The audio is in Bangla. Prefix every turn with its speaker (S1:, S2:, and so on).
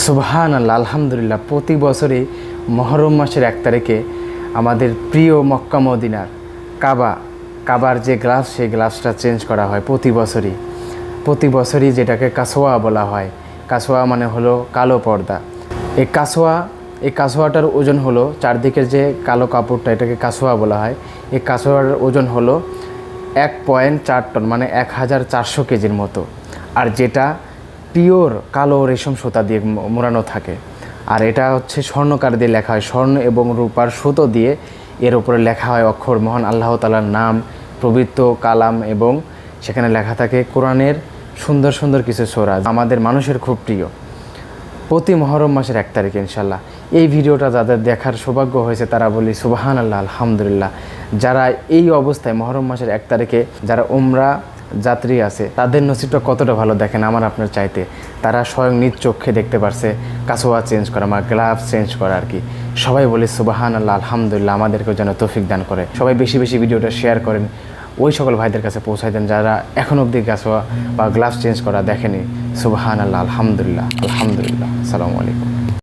S1: সুবহানাল্লাহ, আলহামদুলিল্লাহ। প্রতি বছরই মুহররম মাসের 1 তারিখে আমাদের প্রিয় মক্কা মদিনার কাবার যে গ্লাস, সেই গ্লাসটা চেঞ্জ করা হয় প্রতি বছরই যেটাকে কাসওয়া বলা হয়। কাসওয়া মানে হলো কালো পর্দা। এই কাসওয়াটার ওজন হলো, চারদিকের যে কালো কাপড়টা, এটাকে কাসওয়া বলা হয়। এই কাসওয়ার ওজন হলো 1.4 টন, মানে 1400 কেজির মতো। আর যেটা পিওর কালো রেশম সুতা দিয়ে মোড়ানো থাকে। আর এটা হচ্ছে স্বর্ণকার দিয়ে লেখা হয়, স্বর্ণ এবং রূপার সুতো দিয়ে এর উপরে লেখা হয় অক্ষর, মহান আল্লাহ তাআলার নাম, পবিত্র কালাম, এবং সেখানে লেখা থাকে কোরআনের সুন্দর সুন্দর কিছু সূরা, আমাদের মানুষের খুব প্রিয়। প্রতি মুহররম মাসের 1 তারিখে ইনশাল্লাহ এই ভিডিওটা যাদের দেখার সৌভাগ্য হয়েছে তারা বলি সুবহানাল্লাহ, আলহামদুলিল্লাহ। যারা এই অবস্থায় মুহররম মাসের 1 তারিখে যারা উমরা যাত্রী আছে, তাদের নসিবটা কতটা ভালো দেখেন আমার আপনার চাইতে। তারা স্বয়ং নিজ চোখে দেখতে পারছে কাসওয়া চেঞ্জ করা, আমার গ্লাভস চেঞ্জ করা আর কি। সবাই বলি সুবহানাল্লাহ, আলহামদুলিল্লাহ। আমাদেরকেও যেন তৌফিক দান করে। সবাই বেশি বেশি ভিডিওটা শেয়ার করেন, ওই সকল ভাইদের কাছে পৌঁছায় দেন যারা এখন অবধি কাসওয়া বা গ্লাভস চেঞ্জ করা দেখেনি। সুবহানাল্লাহ, আলহামদুলিল্লাহ, আলহামদুলিল্লাহ। আসসালামু আলাইকুম।